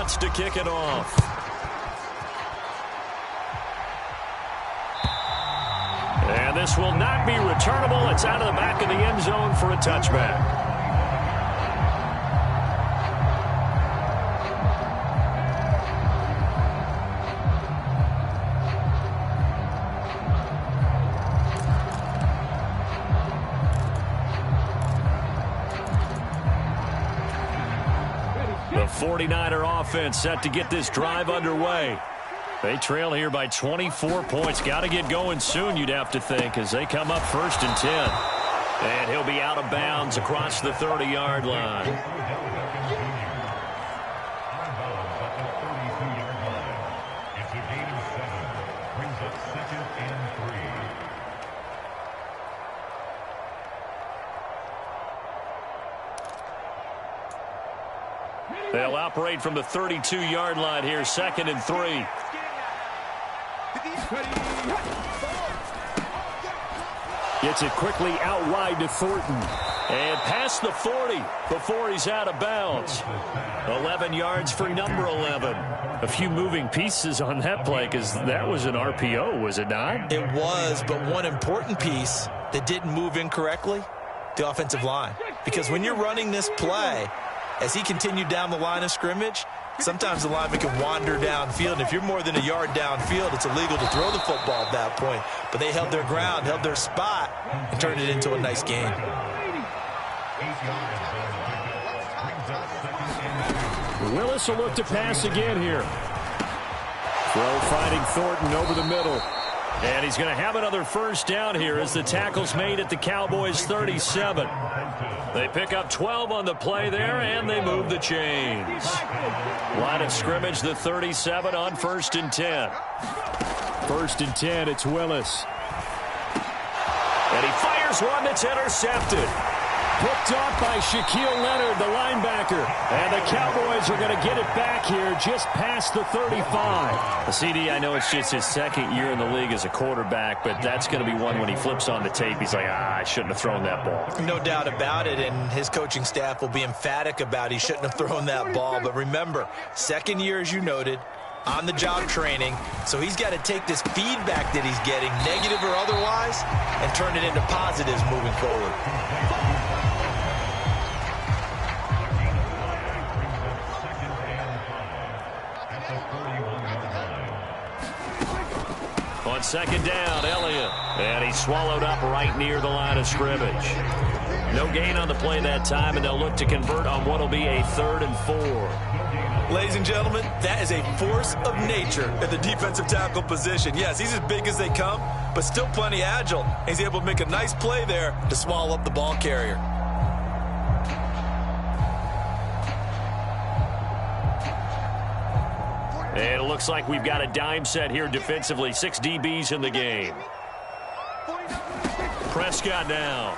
wants to kick it off. And this will not be returnable. It's out of the back of the end zone for a touchback. The 49er offense set to get this drive underway. They trail here by 24 points. Got to get going soon, you'd have to think, as they come up 1st and 10. And he'll be out of bounds across the 30-yard line. They'll operate from the 32-yard line here, 2nd and 3. Gets it quickly out wide to Thornton. And past the 40 before he's out of bounds. 11 yards for number 11. A few moving pieces on that play because that was an RPO, was it not? It was, but one important piece that didn't move incorrectly, the offensive line. Because when you're running this play, as he continued down the line of scrimmage, sometimes the lineman can wander downfield. And if you're more than a yard downfield, it's illegal to throw the football at that point. But they held their ground, held their spot, and turned it into a nice game. Willis will look to pass again here. Throw finding Thornton over the middle. And he's going to have another first down here as the tackle's made at the Cowboys' 37. They pick up 12 on the play there, and they move the chains. Line of scrimmage, the 37 on 1st and 10. 1st and 10, it's Willis. And he fires one that's intercepted. Picked off by Shaquille Leonard, the linebacker. And the Cowboys are going to get it back here just past the 35. The CD, I know it's just his 2nd year in the league as a quarterback, but that's going to be one when he flips on the tape. He's like, I shouldn't have thrown that ball. No doubt about it, and his coaching staff will be emphatic about he shouldn't have thrown that ball. But remember, 2nd year, as you noted, on-the-job training, so he's got to take this feedback that he's getting, negative or otherwise, and turn it into positives moving forward. On 2nd down, Elliott. And he's swallowed up right near the line of scrimmage. No gain on the play that time, and they'll look to convert on what will be a 3rd and 4. Ladies and gentlemen, that is a force of nature at the defensive tackle position. Yes, he's as big as they come, but still plenty agile. He's able to make a nice play there to swallow up the ball carrier. And it looks like we've got a dime set here defensively. 6 DBs in the game. Prescott now.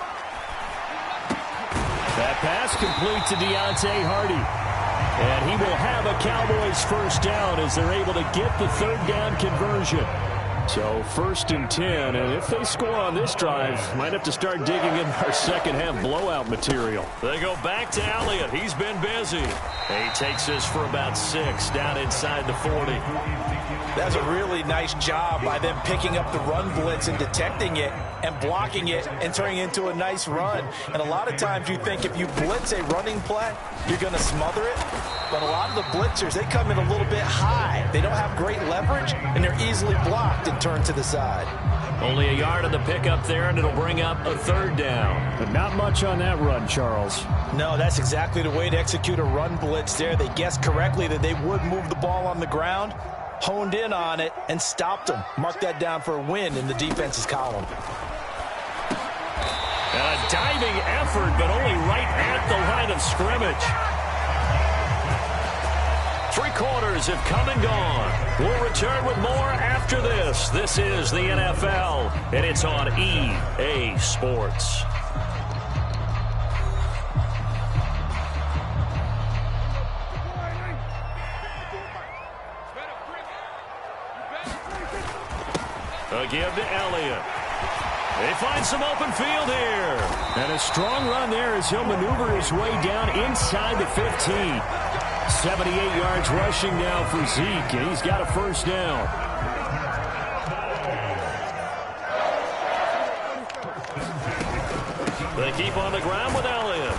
That pass complete to Deontay Hardy. And he will have a Cowboys first down as they're able to get the 3rd down conversion. So 1st and 10, and if they score on this drive, might have to start digging in our second half blowout material. They go back to Elliott. He's been busy. He takes this for about 6 down inside the 40. That's a really nice job by them picking up the run blitz and detecting it and blocking it and turning it into a nice run. And a lot of times you think if you blitz a running play, you're going to smother it. But a lot of the blitzers, they come in a little bit high. They don't have great leverage, and they're easily blocked and turned to the side. Only a yard on the pickup there, and it'll bring up a 3rd down. But not much on that run, Charles. No, that's exactly the way to execute a run blitz there. They guessed correctly that they would move the ball on the ground, honed in on it, and stopped them. Mark that down for a win in the defense's column. And a diving effort, but only right at the line of scrimmage. 3 quarters have come and gone. We'll return with more after this. This is the NFL, and it's on EA Sports. A give to Elliott. They find some open field here. And a strong run there as he'll maneuver his way down inside the 15. 78 yards rushing now for Zeke, and he's got a first down. They keep on the ground with Elliott.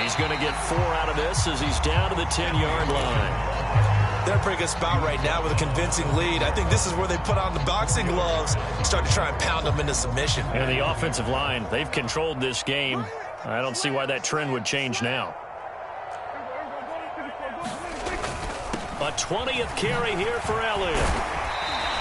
He's going to get 4 out of this as he's down to the 10-yard line. They're a pretty good spot right now with a convincing lead. I think this is where they put on the boxing gloves and start to try and pound them into submission. And the offensive line, they've controlled this game. I don't see why that trend would change now. A 20th carry here for Elliott.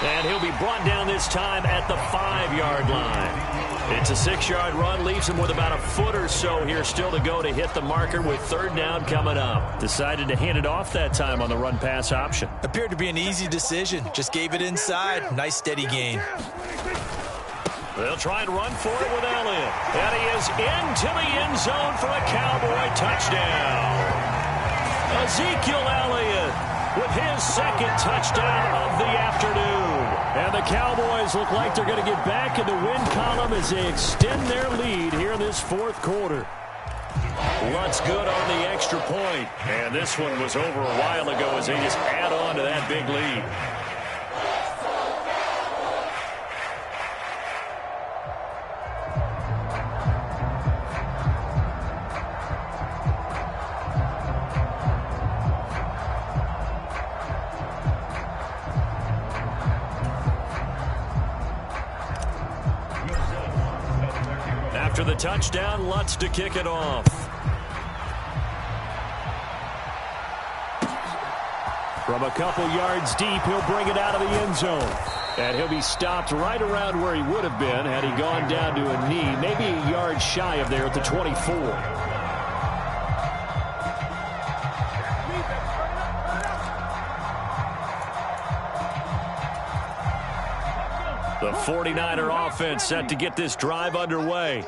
And he'll be brought down this time at the 5-yard line. It's a 6-yard run, leaves him with about a foot or so here still to go to hit the marker with 3rd down coming up. Decided to hand it off that time on the run-pass option. Appeared to be an easy decision. Just gave it inside. Nice steady gain. They'll try and run for it with Elliott. And he is into the end zone for a Cowboy touchdown. Ezekiel Elliott with his 2nd touchdown of the afternoon. And the Cowboys look like they're going to get back in the win column as they extend their lead here in this 4th quarter. Lutz good on the extra point. And this one was over a while ago as they just add on to that big lead. After the touchdown, Lutz to kick it off. From a couple yards deep, he'll bring it out of the end zone. And he'll be stopped right around where he would have been had he gone down to a knee, maybe a yard shy of there at the 24. The 49er offense set to get this drive underway.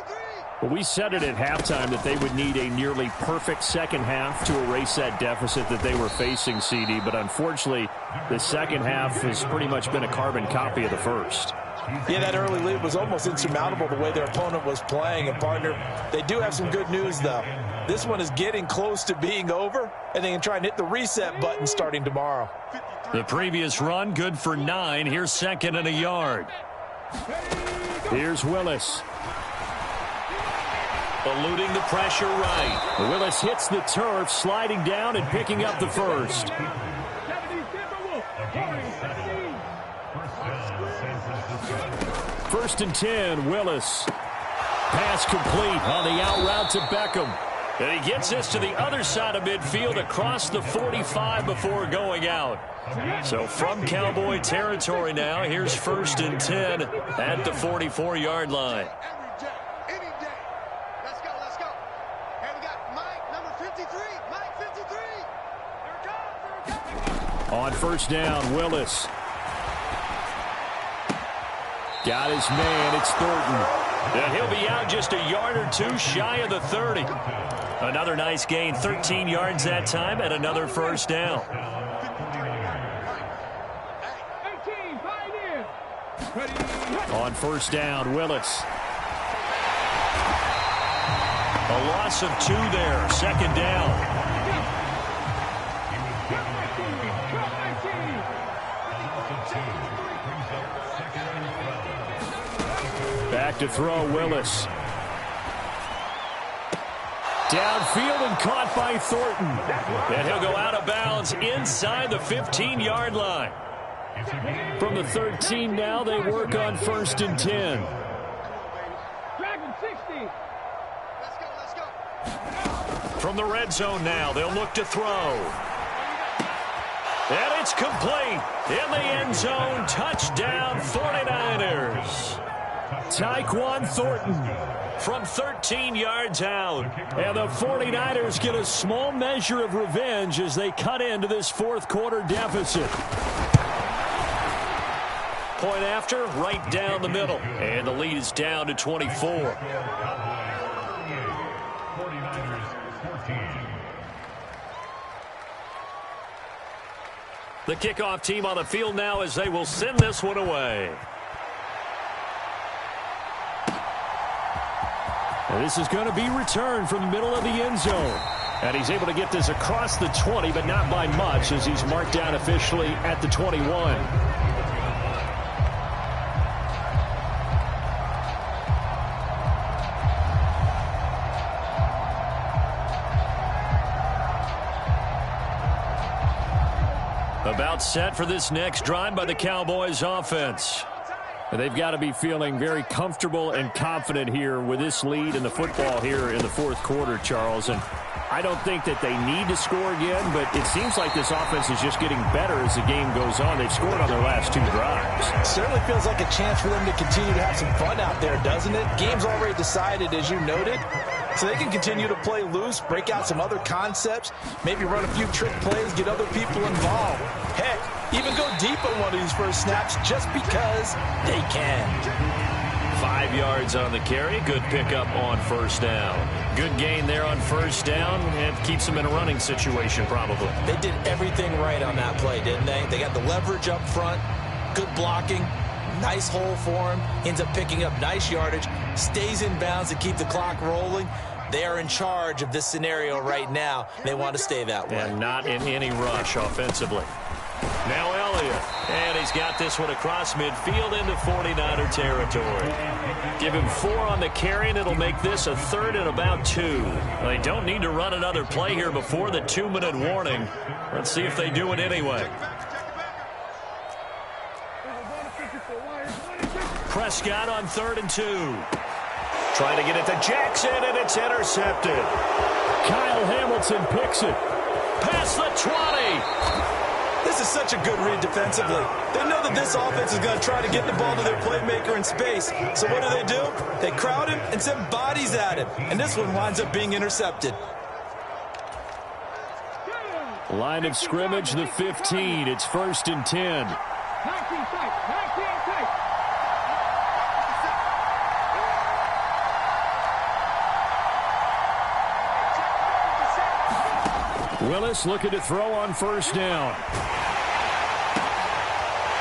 Well, we said it at halftime that they would need a nearly perfect second half to erase that deficit that they were facing, CD. But unfortunately, the second half has pretty much been a carbon copy of the first. Yeah, that early lead was almost insurmountable the way their opponent was playing. And, partner, they do have some good news, though. This one is getting close to being over, and they can try and hit the reset button starting tomorrow. The previous run, good for 9. Here's 2nd and a yard. Here's Willis. Eluding the pressure right. Willis hits the turf, sliding down and picking up the first. First and 10, Willis. Pass complete on the out route to Beckham. And he gets this to the other side of midfield across the 45 before going out. So from Cowboy territory now, here's 1st and 10 at the 44-yard line. On 1st down, Willis. Got his man, it's Thornton. And he'll be out just a yard or 2 shy of the 30. Another nice gain, 13 yards that time, and another 1st down. On 1st down, Willis. A loss of 2 there, 2nd down. Back to throw, Willis. Downfield and caught by Thornton. And he'll go out of bounds inside the 15-yard line. From the 13 now, they work on 1st and 10. From the red zone now, they'll look to throw. And it's complete. In the end zone, touchdown 49ers. Tyquan Thornton from 13 yards out. And the 49ers get a small measure of revenge as they cut into this 4th quarter deficit. Point after, right down the middle. And the lead is down to 24. The kickoff team on the field now as they will send this one away. And this is going to be returned from the middle of the end zone. And he's able to get this across the 20, but not by much, as he's marked down officially at the 21. About set for this next drive by the Cowboys offense. They've got to be feeling very comfortable and confident here with this lead in the football here in the fourth quarter, Charles. And I don't think that they need to score again, but it seems like this offense is just getting better as the game goes on. They've scored on their last 2 drives. It certainly feels like a chance for them to continue to have some fun out there, doesn't it? Game's already decided, as you noted. So they can continue to play loose, break out some other concepts, maybe run a few trick plays, get other people involved. Heck, even go deep on one of these first snaps just because they can. 5 yards on the carry. Good pickup on first down. Good gain there on first down, and keeps them in a running situation probably. They did everything right on that play, didn't they? They got the leverage up front, good blocking, nice hole for him, ends up picking up nice yardage, stays in bounds to keep the clock rolling. They are in charge of this scenario right now. They want to stay that way. And not in any rush offensively. Now Elliott, and he's got this one across midfield into 49er territory. Give him 4 on the carry, and it'll make this a 3rd and about 2. They don't need to run another play here before the 2-minute warning. Let's see if they do it anyway. Prescott on 3rd and 2. Trying to get it to Jackson, and it's intercepted. Kyle Hamilton picks it. Past the 20. This is such a good read defensively. They know that this offense is going to try to get the ball to their playmaker in space. So what do? They crowd him and send bodies at him. And this one winds up being intercepted. Line of scrimmage, the 15. It's 1st and 10. Willis looking to throw on first down.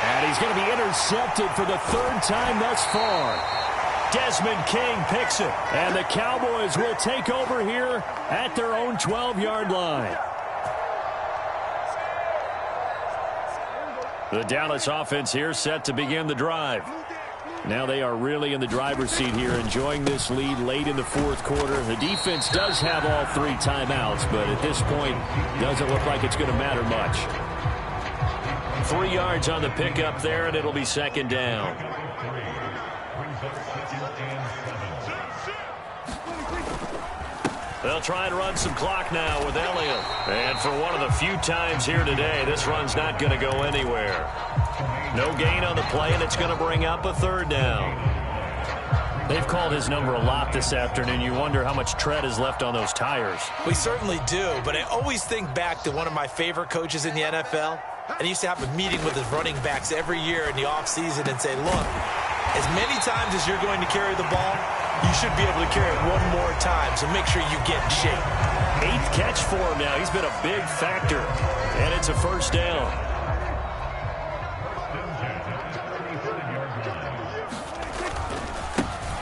And he's going to be intercepted for the 3rd time thus far. Desmond King picks it. And the Cowboys will take over here at their own 12-yard line. The Dallas offense here set to begin the drive. Now they are really in the driver's seat here, enjoying this lead late in the fourth quarter. The defense does have all 3 timeouts, but at this point, doesn't look like it's going to matter much. 3 yards on the pickup there, and it'll be 2nd down. They'll try and run some clock now with Elliott. And for one of the few times here today, this run's not going to go anywhere. No gain on the play, and it's going to bring up a 3rd down. They've called his number a lot this afternoon. You wonder how much tread is left on those tires. We certainly do, but I always think back to one of my favorite coaches in the NFL. And he used to have a meeting with his running backs every year in the offseason and say, look, as many times as you're going to carry the ball, you should be able to carry it one more time, so make sure you get in shape. 8th catch for him now. He's been a big factor, and it's a 1st down.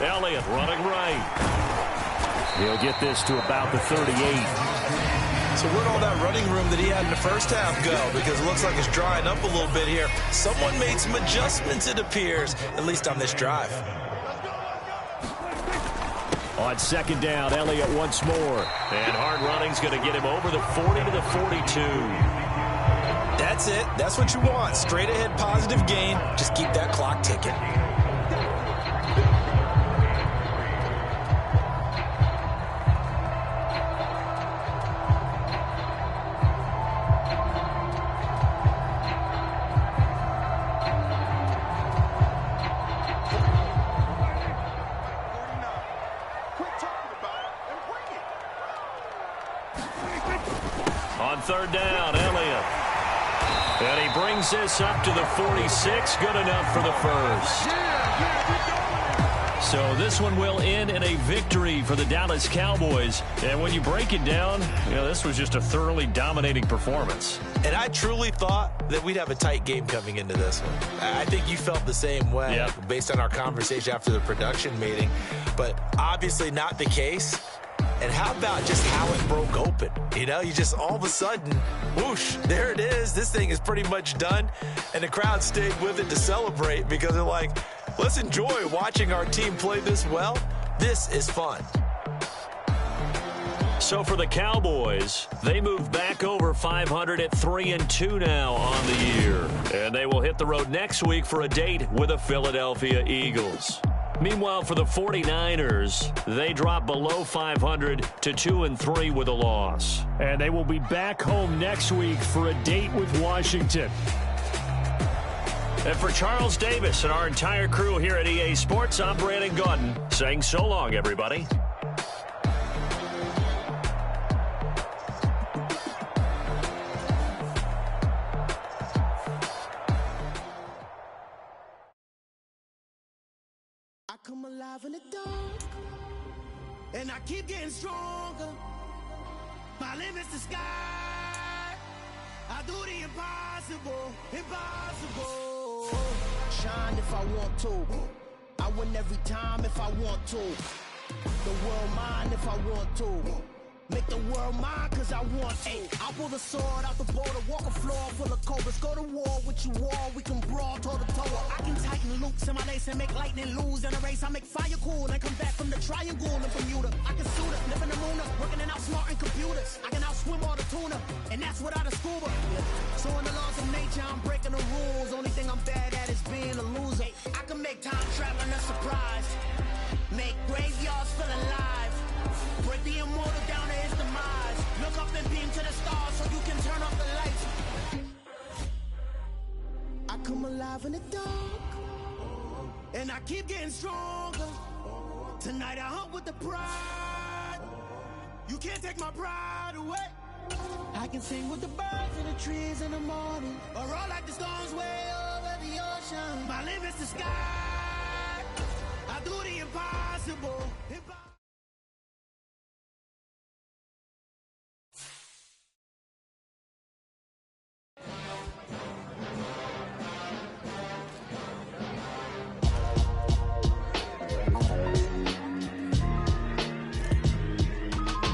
Elliott running right. He'll get this to about the 38. So where'd all that running room that he had in the first half go? Because it looks like it's drying up a little bit here. Someone made some adjustments, it appears, at least on this drive. On 2nd down, Elliott once more. And hard running's going to get him over the 40 to the 42. That's it. That's what you want. Straight ahead positive gain. Just keep that clock ticking. On 3rd down, Elliott. And he brings this up to the 46. Good enough for the 1st. So this one will end in a victory for the Dallas Cowboys. And when you break it down, you know, this was just a thoroughly dominating performance. And I truly thought that we'd have a tight game coming into this one. I think you felt the same way based on our conversation after the production meeting. But obviously not the case. And how about just how it broke open? You know, you just all of a sudden, whoosh, there it is. This thing is pretty much done. And the crowd stayed with it to celebrate because they're like, let's enjoy watching our team play this well. This is fun. So for the Cowboys, they move back over 500 at 3-2 now on the year. And they will hit the road next week for a date with the Philadelphia Eagles. Meanwhile, for the 49ers, they drop below 500 to 2-3 with a loss. And they will be back home next week for a date with Washington. And for Charles Davis and our entire crew here at EA Sports, I'm Brandon Gaudin saying so long, everybody. I come alive in the dark, and I keep getting stronger. My limit's the sky. I do the impossible, impossible. Shine if I want to. I win every time if I want to. The world mine if I want to. Make the world mine cause I want to. I'll pull the sword out the border, walk a floor full of cobras. Go to war with you all, we can brawl toe to toe. I can tighten loops in my lace and make lightning lose in a race. I make fire cool and come back from the triangle in Bermuda. I can suit up, live in the moon up, working and outsmarting computers. I can outswim all the tuna, and that's without a scuba. So in the laws of nature, I'm breaking the rules. Only thing I'm bad at is being a loser. I can make time traveling a surprise. Make graveyards feel alive. Break the immortal down to his demise. Look up and beam to the stars so you can turn off the lights. I come alive in the dark, and I keep getting stronger. Tonight I hunt with the pride. You can't take my pride away. I can sing with the birds and the trees in the morning, or roll like the storms way over the ocean. My limit's the sky. I do the impossible.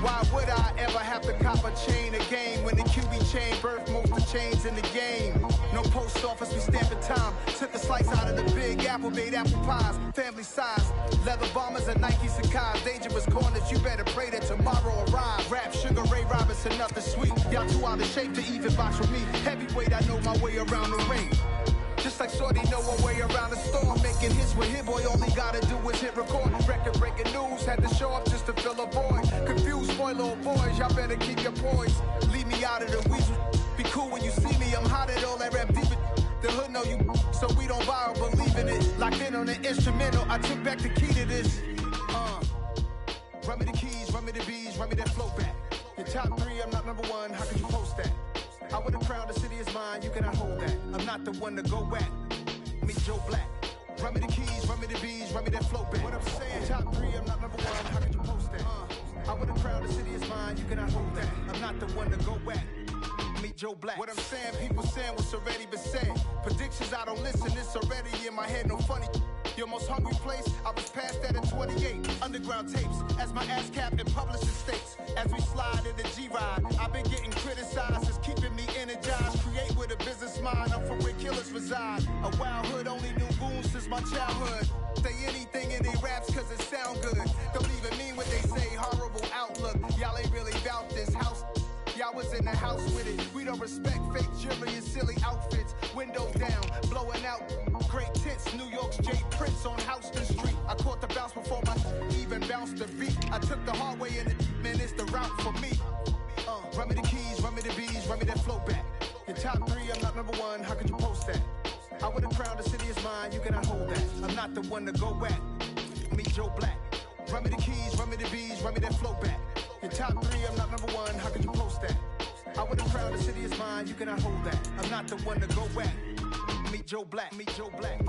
Why would I ever have to cop a chain a game when the QB chain birthed most of chains in the game? No post office, we stamping time. Took a slice out of the big apple, made apple pies, family size. Leather bombers and Nike Sacai's. Dangerous corners, you better pray that tomorrow arrives. Rap, Sugar Ray Robinson, nothing sweet. Y'all too out of shape to even box with me. Heavyweight, I know my way around the ring. Just like Shorty know her way around the storm. Making hits with Hit Boy, all he gotta do is hit record. Record breaking news, had to show up just to fill a void. Confused, spoiled little boys, y'all better keep your poise. Leave me out of the weasel. Be cool when you see me, I'm hot at all that rap deep. The hood know you, so we don't buy or believe in it. Locked in on the instrumental, I took back the key to this. Run me the keys, run me the bees, run me that flow back. Your top three, I'm not number one, how could you post that? I would have crowned the city is mine, you cannot hold that. I'm not the one to go back. Meet Joe Black. Run me the keys, run me the bees, run me that flow back. What I'm saying, top three, I'm not number one, how could you post that? I would have crowned the city is mine, you cannot hold that. I'm not the one to go back. Meet Joe Black. What I'm saying, people saying what's already been said. Predictions, I don't listen, it's already in my head, no funny. Your most hungry place, I was past that at 28. Underground tapes, as my ass cap in publishing states. As we slide in the G-Ride, I've been getting criticized, it's keeping me energized. Create with a business mind, I'm from where killers reside. A wild hood, only knew goons since my childhood. Say anything in they raps cause it sound good. Don't even mean what they say, horrible outlook. Y'all ain't really about this house. Y'all was in the house with it. We don't respect fake jewelry and silly outfits. Windows down, blowing out. Great tits, New York's J. Prince on Houston Street. I caught the bounce before my even bounced the beat. I took the hard way and man, it's the route for me. Run me the keys, run me the bees, run me that flow back. Your top three, I'm not number one, how could you post that? I would have crowned the city is mine, you cannot hold that. I'm not the one to go back. Meet Joe Black. Run me the keys, run me the bees, run me that flow back. Your top three, I'm not number one, how could you post that? I would have crowned the city is mine, you cannot hold that. I'm not the one to go back. Meet Joe Black, meet Joe Black.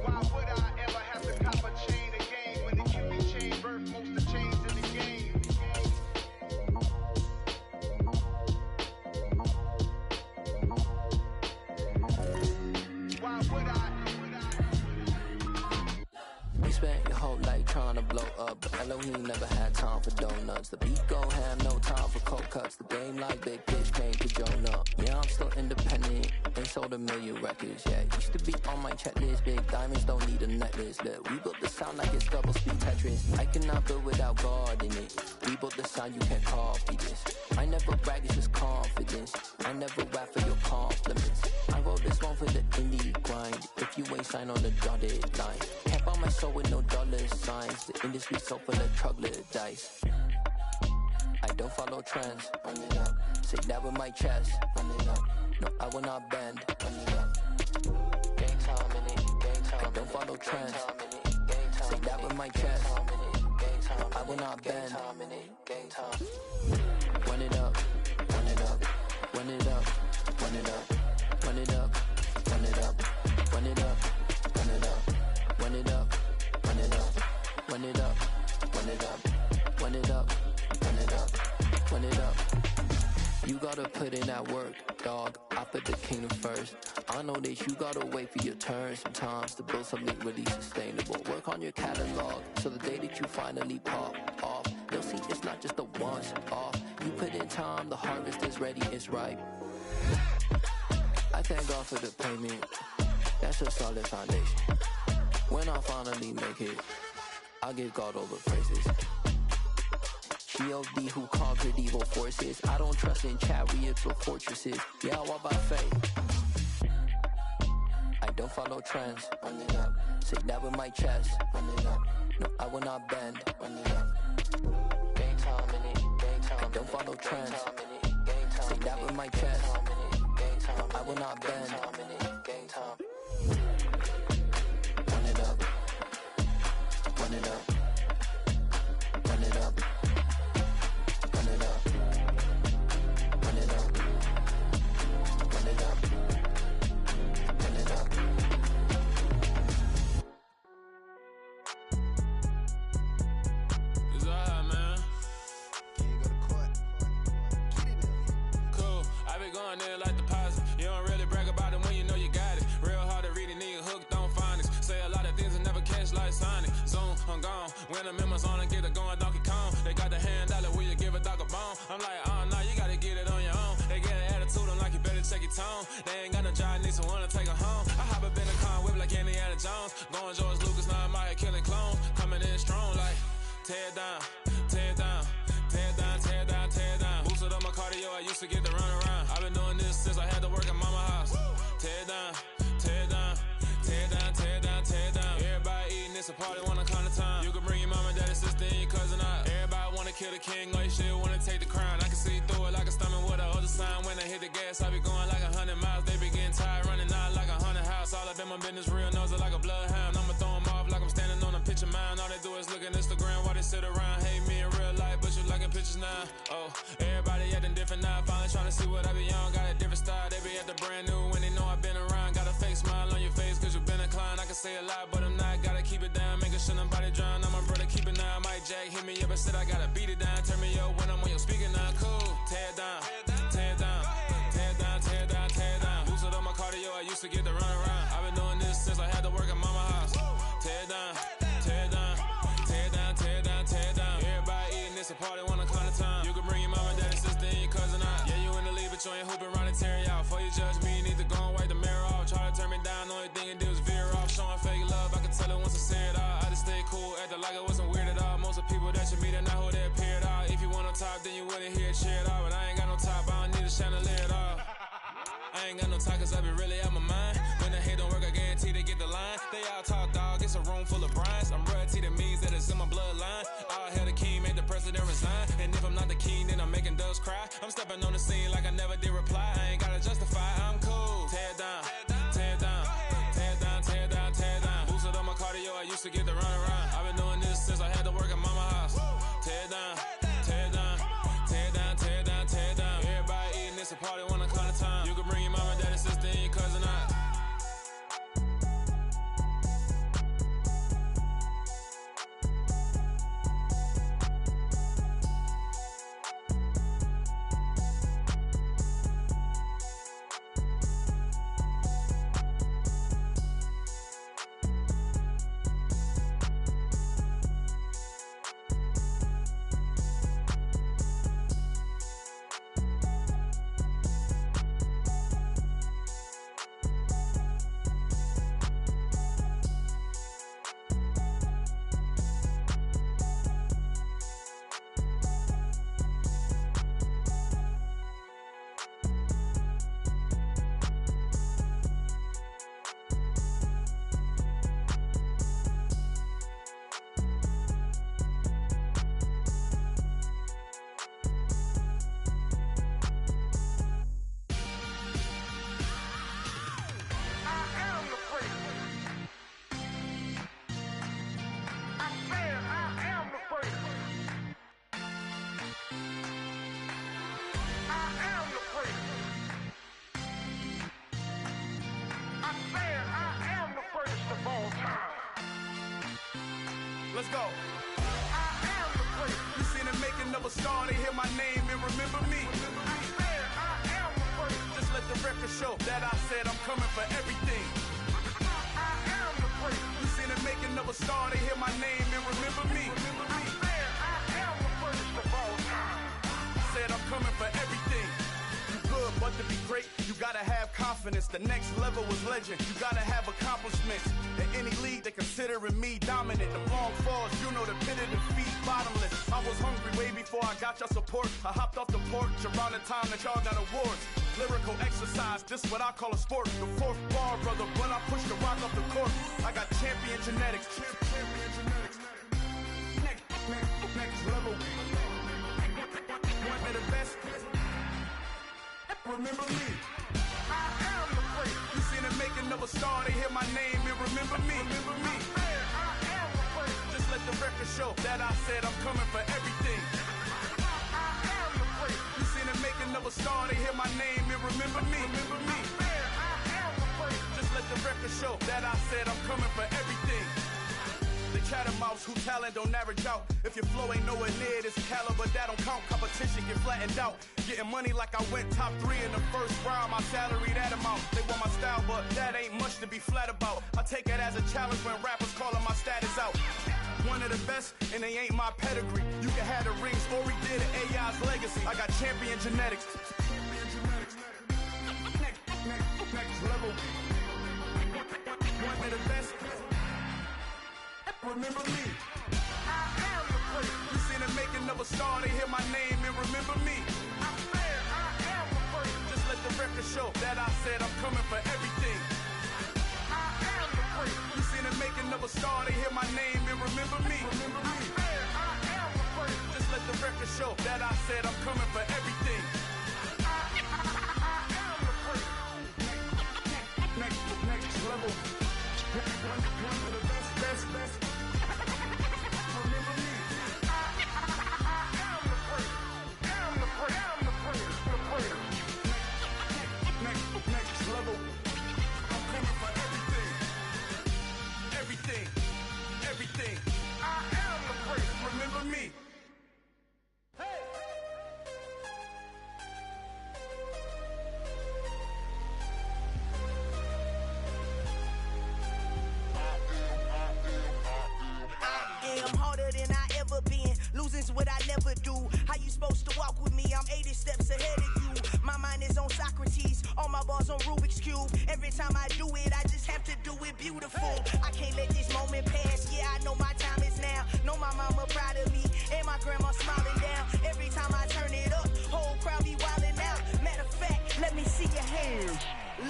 Why would I ever have to cop a chain again when the QB chain birthed most of chains in the game? Why would I? Expect your whole life, up, but Elohim never had time for donuts. The beat go ham, no time for cold cuts. The game like big fish came to Jonah. Yeah, I'm still independent, ain't sold a million records yet. Used to be on my checklist, big diamonds don't need a necklace. Look, we built the sound like it's double speed Tetris. I cannot build without God in it. We built the sound, you can't copy this. I never brag, it's just confidence. I never rap for your compliments. I wrote this one for the indie grind. If you ain't signed on the dotted line, can't buy my soul with no dollar signs. The industry so full of troglodytes. I don't follow trends. Run it up. Say that with my chest. Run it up. No, I will not bend. Run it up. Gang time in it. Gang time. I don't follow trends. Say that with my chest. No, I will not bend. Gang time. Run it up. Run it up. Run it up. Run it up. Run it up. Run it up. Run it up. Run it up. Run it up. Run it up. Run it up. Run it up. Run it up. Run it up. Run it up. You gotta put in that work, dog. I put the kingdom first. I know that you gotta wait for your turn sometimes to build something really sustainable. Work on your catalog, so the day that you finally pop off, you'll see it's not just a once off. You put in time, the harvest is ready, it's ripe. I thank God for the payment. That's a solid foundation. When I finally make it, I'll give God all the praises. G.O.D. who conquered evil forces. I don't trust in chariots or fortresses. Yeah, I walk by faith. I don't follow trends. Run it up. Say that with my chest. Run it up. No, I will not bend. Run it up. Gang time in it. Gang time. I don't follow trends. Say that with my chest. No, I will not bend. Gang time. Run it up. Run it up. Run it up. Run it up. Run it up. Run it up. Run it up. It's alright, man. Can you go to court? Get it up. Cool. I be going there like deposit. You don't really brag about it when you know you got it. Real hard to read a nigga hooked on phonics. Say a lot of things and never catch like Sonic. Zoom, I'm gone. When I'm in my zone and get it going Donkey Kong. They got the hand dollar, will you give a dog a bone? I'm like, oh no, you gotta get it on your own. They get an attitude, I'm like, you better check your tone. They ain't got no job, need someone to take her home. I hop up in a car, whip like Indiana Jones. Going George Lucas, now I'm out here killing clones. Coming in strong like, tear down, tear down, tear down, tear down, tear down. Boosted up my cardio, I used to get to run around. I've been doing this since I had to work at mama house. Tear down, tear down, tear down, tear down, tear down. Everybody eating, it's a party, wanna count the time. You can bring your mama, daddy, sister, and your cousin out. Everybody wanna kill the king, or you shit wanna take the crown. I can see through it like a stomach with a other sign. When I hit the gas, I be going like 100 miles. They be getting tired, running out like 100 house. All up in my business, real nose like a bloodhound. I'ma throw them off like I'm standing on a picture mound. All they do is look at Instagram while they sit around. Hate me in real life, but you liking pictures now. Oh, everybody acting different now. Finally trying to see what I be on. Got a different style, they be at the brand new when they know I've been around. Got a fake smile on your face cause you been inclined. I can say a lot, but I'm not. Gotta keep it down, making sure nobody drown. I'm my brother, keep it now. Mike Jack hit me up and said I gotta beat it down. Turn me up when I'm on your speaker now. Cool, tear down, tear down, tear down, tear down, tear down. Boosted up my cardio, I used to get to run around. I've been doing this since I had to work at mama house. Tear down, tear down, tear down, tear down, tear down. Everybody eating, it's a party, wanna count the time. You can bring your mama, daddy, sister, and your cousin out. Yeah, you in the lead, but you ain't hooping around and tear out. Before you judge me, you need to go and wipe the mirror off. Try to turn me down, only thing you do is veer off. Showing fake love, I can tell it once I say it all. I just stay cool, acting like it wasn't weird at all. Most of the people that you meet are not who they appear at all. If you want on top, then you wouldn't hear it cheer at all. But I ain't got no top, I don't need a chandelier at all. I ain't got no talk cause I be really out my mind. When the hate don't work, I guarantee they get the line. They all talk dog, it's a room full of brinds. I'm royalty, that means that it's in my bloodline. All hell the king, made the president resign. And if I'm not the king, then I'm making doves cry. I'm stepping on the scene like I never did reply. I ain't gotta justify, I'm cool. Tear down, tear down, tear down, tear down, tear down. Boosted up my cardio, I used to get to run around. I've been doing this since I had to work at mama house. Tear down, tear down, tear down, tear down, tear down. Everybody eating, it's a party, wanna count the time. You can bring your mama, daddy, sister, and your cousin out. Let's go. I am the great. You seen the making of a star, they hear my name and remember me. I am the great. Just let the record show that I said I'm coming for everything. I am the great. You seen the making of a star, they hear my name and remember me. I am the greatest of all time. Said I'm coming for everything. You good, but to be great, you gotta have confidence. The next level was legend. You gotta have accomplishments. In any league, they considering me dominant. The long falls, you know the pit of defeat, bottomless. I was hungry way before I got your support. I hopped off the porch around the time that y'all got awards. Lyrical exercise, this what I call a sport. The fourth bar, brother, when I push the rock off the court. I got champion genetics. Champion genetics. Next level. One of the best. Remember me. I am the great. You seen the making of a star, they hear my name and remember me. Remember me. I am the great. Just let the record show that I said I'm coming for everything. I am the great. You seen the making of a star, they hear my name and remember me. Remember me. I am the great. Just let the record show that I said I'm coming for everything. The chattermouths who talent don't average out. If your flow ain't nowhere near this caliber, that don't count. Competition get flattened out. Getting money like I went top 3 in the first round. My salary that amount. They want my style, but that ain't much to be flat about. I take it as a challenge when rappers calling my status out. One of the best, and they ain't my pedigree. You can have the rings, or we did it, AI's legacy. I got champion genetics. Next level. One of the best. Remember me. I am the great. You seen the making of a star, they hear my name and remember me. I am the great. Just let the record show that I said I'm coming for everything. I am the great. You seen the making of a star, they hear my name and remember me. Remember me. I am the great. Just let the record show that I said I'm coming for everything. I am the great. Next level. One of the best. Remember me. I am the great. I'm the great. Next level. I'm coming for everything. I am the great. Remember me. Losing's what I never do. How you supposed to walk with me? I'm 80 steps ahead of you. My mind is on Socrates, all my bars on Rubik's Cube. Every time I do it, I just have to do it beautiful. I can't let this moment pass. Yeah, I know my time is now. Know my mama proud of me, and my grandma smiling down. Every time I turn it up, whole crowd be wildin' out. Matter of fact, let me see your hands.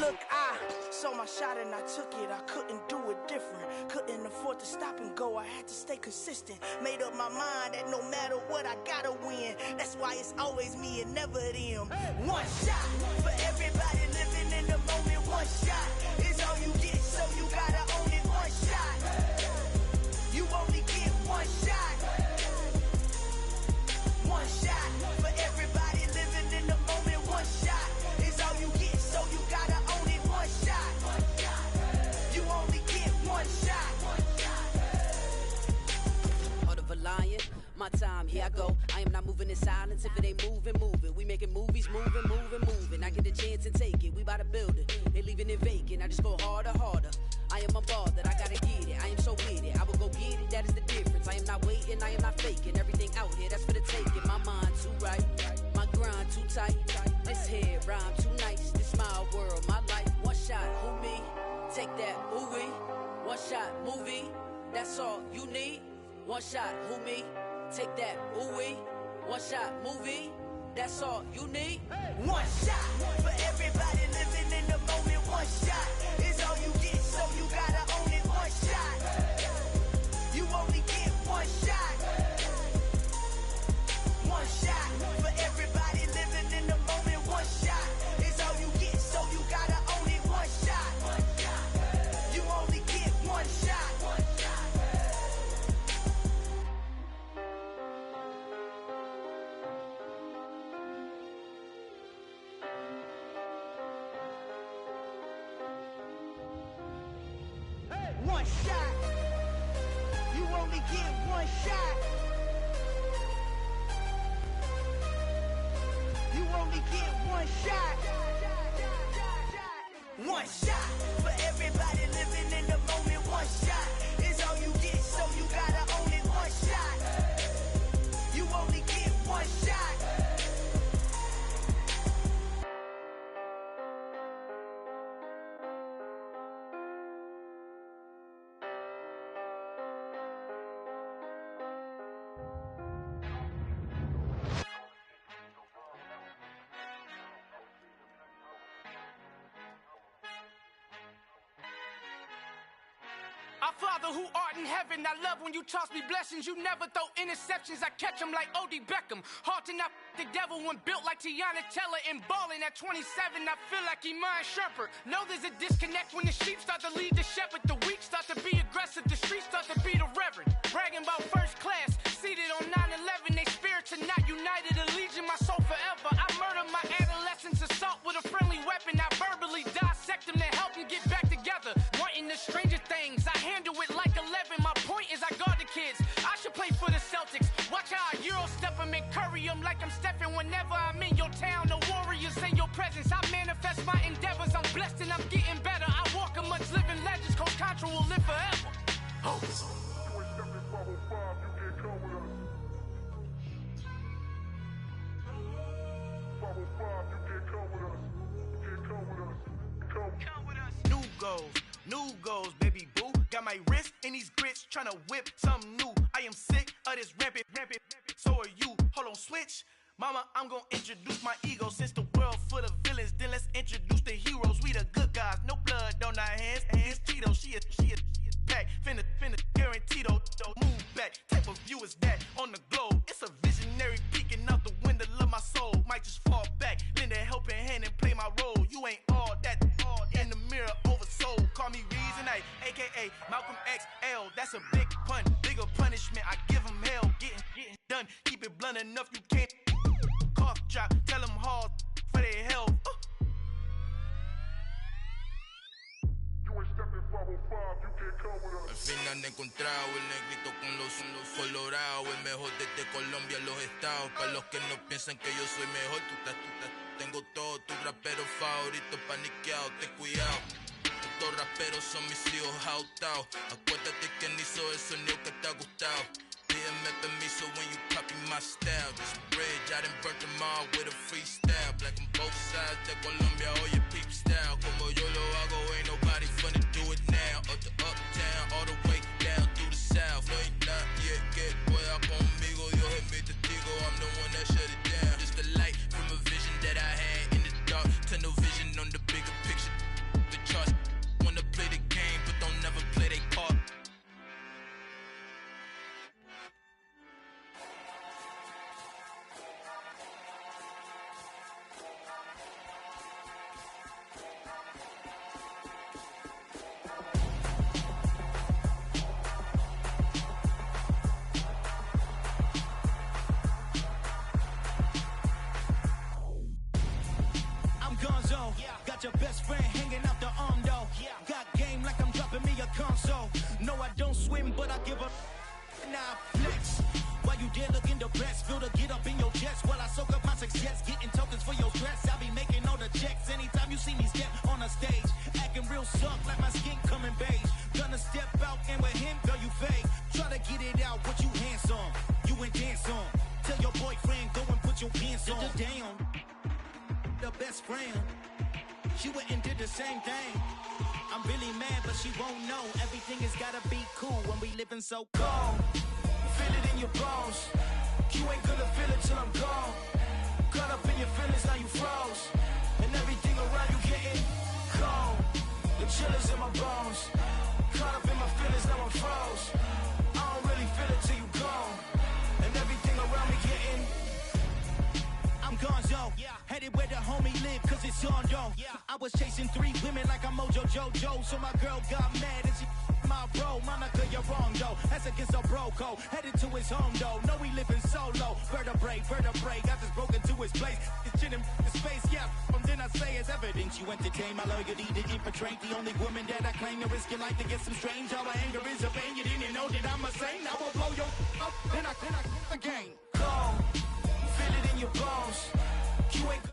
Look, I saw my shot and I took it. I couldn't do it different. Couldn't afford to stop and go. I had to stay consistent. Made up my mind that no matter what, I gotta win. That's why it's always me and never them. One shot for everybody living in the moment. One shot is all you get, so you gotta own it. One shot. You only get one shot. One shot for everybody living in the moment. One shot is all you get, so you gotta own it. One shot. You only get one shot. Heart of a lion, my time, here I go. I am not moving in silence. If it ain't moving, move it. We making movies, moving. I get a chance and take it. We bout to build it. They leaving it vacant. I just go harder. I am a ball that I gotta get it. I am so with it. I will go get it. That is the difference. I am not waiting. I am not faking. Everything out here, that's for the taking. My mind too right. My grind too tight. This head rhyme too nice. This my world, my life. One shot, who me? Take that, who we? One shot, movie. That's all you need. One shot, who me? Take that, who we? One shot, movie. That's all you need. One shot for everybody living in the moment. One shot is all you get, so you gotta own it. One shot. You only get one shot. One shot for everybody living in the moment. One shot is all you get, so you gotta own it. One shot. You only get one shot. One shot. You only get one shot. You only get one shot. One shot for everybody living in the moment. One shot is all you get, so you gotta own it. One shot. You only get one shot. Our Father who art in heaven, I love when you toss me blessings. You never throw interceptions, I catch them like O.D. Beckham. Hard to not the devil when built like Tiana Teller and balling at 27. I feel like Iman Shumpert. Know there's a disconnect when the sheep start to lead the shepherd. The weak start to be aggressive, the streets start to be the reverend. Bragging about first class, seated on 9/11. They spirits are not united, allegiance my soul forever. I murder my adolescence, assault with a friendly weapon. I verbally dissect them to help them get back together. Wanting the stranger things, I handle it like 11. My point is I guard the kids. I should play for the Celtics. Watch how I Euro step them and curry them like I'm Stephen. Whenever I'm in your town, the Warriors in your presence. I manifest my endeavors. I'm blessed and I'm getting better. I walk amongst living legends. Coach Contra will live forever. Hopes. New goals, baby boo. Got my wrist in these grits, tryna whip something new. I am sick of this rampant. So are you. Hold on, switch. Mama, I'm gonna introduce my ego. Since the world full of villains, then let's introduce the heroes. We the good guys, no blood on our hands. Hands Tito, she a pack. Finna, guaranteed, move back. Type of view is that on the globe? It's a visionary peeking out the window of my soul. Might just fall back, lend a helping hand and play my role. You ain't all that in the mirror oversold. Call me Reason A, aka Malcolm XL. That's a big pun, bigger punishment. I give him hell, getting done. Keep it blunt enough, you can't cough drop. Tell them hard for their health. Al fin han encontrado el negrito con los colorados, el mejor desde Colombia, los estados. Para los que no piensan que yo soy mejor, tengo todo, tu rapero favorito paniqueado, ten cuidado. Estos raperos son mis hijos jautados. Acuérdate quién hizo el sonido que te ha gustado. Pídeme permiso when you copy my style. This bridge, I done burnt them all with a freestyle. Black on both sides de Colombia, oye peep style. Como yo lo hago, ain't nobody finna do it now. Up to uptown, all the way down through the south. No hay nadie que pueda conmigo, Dios es mi testigo. I'm the one that shut it down. Just the light from a vision that I had in the dark. Tunnel vision on the bigger picture. The charts wanna play the game, but don't never play their part. Got your best friend hanging out the arm though. Got game like I'm dropping me a console. No, I don't swim, but I give a now flex. While you there looking the best, feel to get up in your chest while I soak up my success, getting tokens for your stress. I be making all the checks anytime you see me step on a stage, acting real suck like my skin coming beige. Gonna step out and with him, girl, you fake. Try to get it out, what you handsome, you ain't dance on. Tell your boyfriend go and put your pants on. Down, the best friend. She went and did the same thing. I'm really mad, but she won't know. Everything has gotta be cool when we living so cold. Feel it in your bones. You ain't gonna feel it till I'm gone. Caught up in your feelings, now you froze. And everything around you getting cold. The chill is in my bones. Caught up in my feelings, now I'm froze. I don't really feel it till you gone. And everything around me getting I'm gonzo, headed where the homie live, cause it's on though. I was chasing 3 women like I'm Mojo Jojo, so my girl got mad and she my bro. Monica, you're wrong though, that's against a bro code. Headed to his home though, know we living solo. Vertebrae, I just broke into his place. It's chin in his face, yeah, from then I say is evidence. You entertain my loyalty to infiltrate. The only woman that I claim to risk your life to get some strange. All my anger is a vein. You didn't know that I'm a saint. I will blow your up, then I again. Go, feel it in your bones. You ain't